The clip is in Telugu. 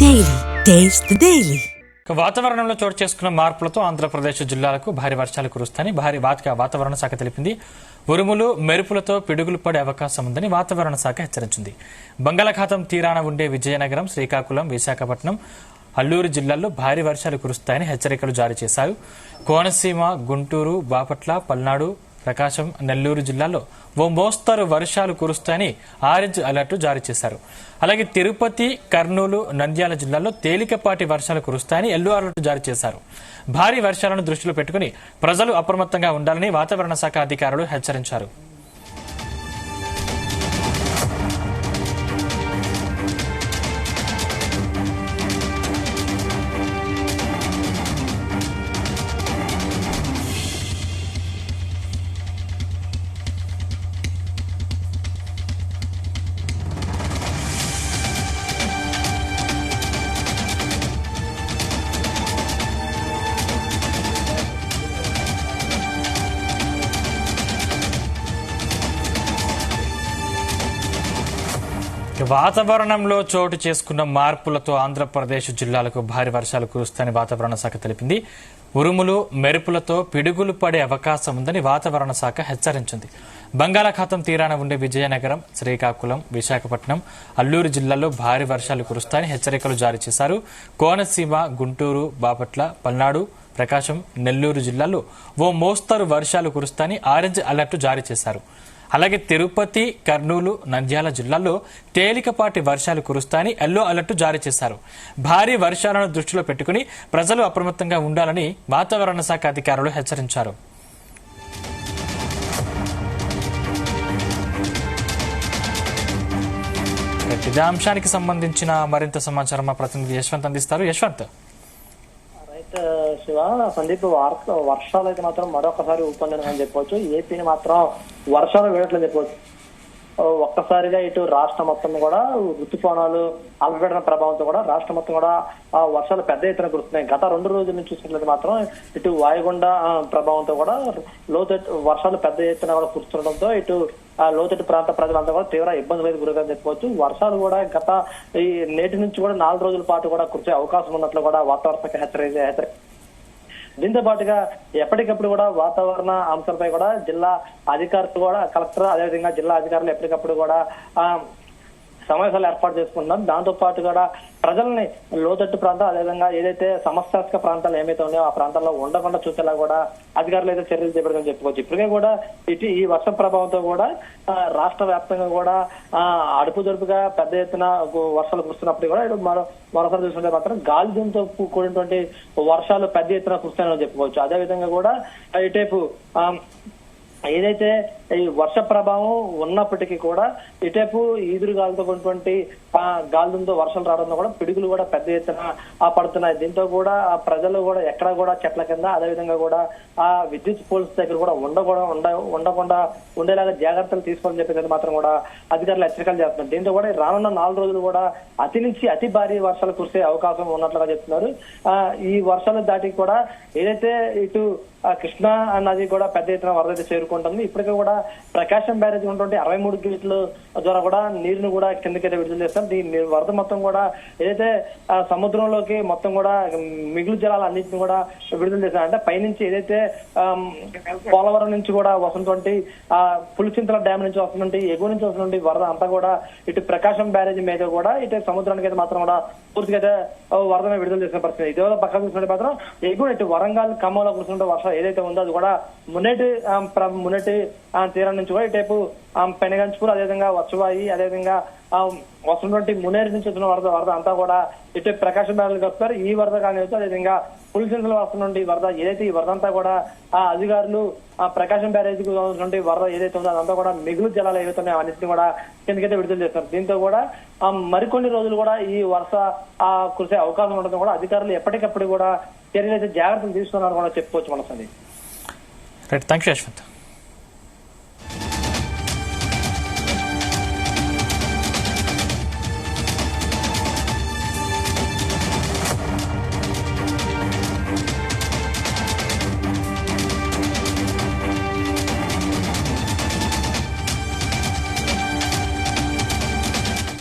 Daily taste the daily. వాతావరణంలో చోటు చేసుకున్న మార్పులతో ఆంధ్రప్రదేశ్ జిల్లాలకు భారీ వర్షాలు కురుస్తాయని వాతావరణ శాఖ తెలిపింది. ఉరుములు మెరుపులతో పిడుగులు పడే అవకాశం ఉందని వాతావరణ శాఖ హెచ్చరించింది. బంగాళాఖాతం తీరాన ఉండే విజయనగరం, శ్రీకాకుళం, విశాఖపట్నం, అల్లూరు జిల్లాల్లో భారీ వర్షాలు కురుస్తాయని హెచ్చరికలు జారీ చేశారు. కోనసీమ, గుంటూరు, బాపట్ల, పల్నాడు, ప్రకాశం, నెల్లూరు జిల్లాల్లో ఓ మోస్తరు వర్షాలు కురుస్తాయని ఆరెంజ్ అలర్ట్ జారీ చేశారు. అలాగే తిరుపతి, కర్నూలు, నంద్యాల జిల్లాల్లో తేలికపాటి వర్షాలు కురుస్తాయని ఎల్లో అలర్ట్ జారీ చేశారు. భారీ వర్షాలను దృష్టిలో పెట్టుకుని ప్రజలు అప్రమత్తంగా ఉండాలని వాతావరణ శాఖ అధికారులు హెచ్చరించారు. వాతావరణంలో చోటు చేసుకున్న మార్పులతో ఆంధ్రప్రదేశ్ జిల్లాలకు భారీ వర్షాలు కురుస్తాయని వాతావరణ శాఖ తెలిపింది. ఉరుములు మెరుపులతో పిడుగులు పడే అవకాశం ఉందని వాతావరణ శాఖ హెచ్చరించింది. బంగాళాఖాతం తీరాన ఉండే విజయనగరం, శ్రీకాకుళం, విశాఖపట్నం, అల్లూరు జిల్లాల్లో భారీ వర్షాలు కురుస్తాయని హెచ్చరికలు జారీ చేశారు. కోనసీమ, గుంటూరు, బాపట్ల, పల్నాడు, ప్రకాశం, నెల్లూరు జిల్లాల్లో ఓ మోస్తరు వర్షాలు కురుస్తాయని ఆరెంజ్ అలర్ట్ జారీ చేశారు. అలాగే తిరుపతి, కర్నూలు, నంద్యాల జిల్లాల్లో తేలికపాటి వర్షాలు కురుస్తాయని ఎల్లో అలర్ట్ జారీ చేశారు. భారీ వర్షాలను దృష్టిలో పెట్టుకుని ప్రజలు అప్రమత్తంగా ఉండాలని వాతావరణ శాఖ అధికారులు హెచ్చరించారు. ఇదే అంశానికి సంబంధించిన మరింత సమాచారం మా ప్రతినిధి యశ్వంత్ అందిస్తారు. యశ్వంత్, శివ, సందీప్, వర్షాలు అయితే మాత్రం మరొకసారి ఊపందని చెప్పవచ్చు. ఏపీని మాత్రం వర్షాలు వేయట్లేదు చెప్పవచ్చు. ఒక్కసారిగా ఇటు రాష్ట్రం మొత్తం కూడా ఋతుపవనాలు అల్పపీడన ప్రభావంతో కూడా రాష్ట్రం మొత్తం కూడా వర్షాలు పెద్ద ఎత్తున కురుస్తున్నాయి. గత 2 రోజుల నుంచి చూసినట్లయితే మాత్రం ఇటు వాయుగుండ ప్రభావంతో కూడా లోతట్టు వర్షాలు పెద్ద ఎత్తున కూడా కురుస్తుండటంతో ఇటు లోతట్టు ప్రాంత ప్రజలంతా కూడా తీవ్ర ఇబ్బందులు అయితే గురని చెప్పుకోవచ్చు. వర్షాలు కూడా ఈ నేటి నుంచి కూడా 4 రోజుల పాటు కూడా కురిసే అవకాశం ఉన్నట్లు కూడా వాతావరణ శాఖ హెచ్చరిక. దీంతో పాటుగా ఎప్పటికప్పుడు కూడా వాతావరణ అంశాలపై కూడా జిల్లా అధికారులు కూడా, కలెక్టర్, అదేవిధంగా జిల్లా అధికారులు ఎప్పటికప్పుడు కూడా సమావేశాలు ఏర్పాటు చేసుకుంటున్నారు. దాంతో పాటు కూడా ప్రజల్ని లోతట్టు ప్రాంతాలు, అదేవిధంగా ఏదైతే సమస్యాత్మక ప్రాంతాలు ఏమైతే ఉన్నాయో ఆ ప్రాంతాల్లో ఉండకుండా చూసేలా కూడా అధికారులు అయితే చర్యలు చేపడతామని చెప్పుకోవచ్చు. ఇప్పటికే కూడా ఈ వర్ష ప్రభావంతో కూడా రాష్ట్ర వ్యాప్తంగా కూడా అడుపుదొడుపుగా పెద్ద ఎత్తున వర్షాలు కురుస్తున్నప్పుడు కూడా ఇటు మరోసారి చూసుకుంటే మాత్రం గాలిదుంతో కూడినటువంటి వర్షాలు పెద్ద ఎత్తున కురుస్తాయని చెప్పుకోవచ్చు. అదేవిధంగా కూడా ఇటేపు ఏదైతే ఈ వర్ష ప్రభావం ఉన్నప్పటికీ కూడా ఇటేపు ఈదురుగాలతో ఉన్నటువంటి గాలితో వర్షాలు రావడంతో కూడా పిడుగులు కూడా పెద్ద ఎత్తున పడుతున్నాయి. దీంతో కూడా ప్రజలు కూడా ఎక్కడ కూడా చెట్ల కింద, అదేవిధంగా కూడా ఆ విద్యుత్ పోల్స్ దగ్గర కూడా ఉండకుండా ఉండేలాగా జాగ్రత్తలు తీసుకోవాలని చెప్పేది మాత్రం కూడా అధికారులు హెచ్చరికలు చేస్తున్నారు. దీంతో కూడా రానున్న 4 రోజులు కూడా అతి నుంచి అతి భారీ వర్షాలు కురిసే అవకాశం ఉన్నట్లుగా చెప్తున్నారు. ఈ వర్షాలు దాటి కూడా ఏదైతే ఇటు కృష్ణా నది కూడా పెద్ద ఎత్తున వరద చేరుకుంటుంది. ఇప్పటికే కూడా ప్రకాశం బ్యారేజ్ ఉన్నటువంటి 63 గేట్ల ద్వారా కూడా నీరును కూడా కిందకైతే విడుదల చేస్తారు. దీని వరద మొత్తం కూడా ఏదైతే సముద్రంలోకి మొత్తం కూడా మిగులు జలాలు అన్నింటిని కూడా విడుదల చేశారు. అంటే పైనుంచి ఏదైతే పోలవరం నుంచి కూడా వస్తున్నటువంటి పులిచింతల డ్యామ్ నుంచి వస్తున్నటువంటి, ఎగువ నుంచి వస్తున్నటువంటి వరద అంతా కూడా ఇటు ప్రకాశం బ్యారేజ్ మీద కూడా ఇటు సముద్రానికి అయితే మాత్రం కూడా పూర్తిగా అయితే వరదమే విడుదల చేసిన పరిస్థితి. ఇటీవల పక్కన చూసినట్టు మాత్రం ఎగువ ఇటు వరంగల్, ఖమ్మంలో కురుస్తున్న వర్షం ఏదైతే ఉందో అది కూడా మున్నటి తీరం నుంచి కూడా ఇటైపు పెనగంచుపూర్, అదేవిధంగా వచ్చవాయి, అదేవిధంగా వస్తున్నటువంటి మునేరు నుంచి వచ్చిన వరద అంతా కూడా ఇటు ప్రకాశం బ్యారేజ్కి వస్తారు. ఈ వరద కానీ అదేవిధంగా పులిసింతలు వస్తున్నటువంటి వరద ఏదైతే ఈ వరద అంతా కూడా అధికారులు ప్రకాశం బ్యారేజ్కి వస్తున్నటువంటి వరద ఏదైతే ఉందో అదంతా కూడా మిగులు జలాలు ఏవైతే ఉన్నాయో అన్నింటినీ కూడా కిందకైతే విడుదల చేస్తారు. దీంతో కూడా మరికొన్ని రోజులు కూడా ఈ వర్ష కురిసే అవకాశం ఉండడం కూడా అధికారులు ఎప్పటికప్పుడు కూడా చర్యలు అయితే జాగ్రత్తలు తీసుకున్నారు కూడా చెప్పుకోవచ్చు. మన సంది రైట్, థాంక్యూ యశ్వంత్.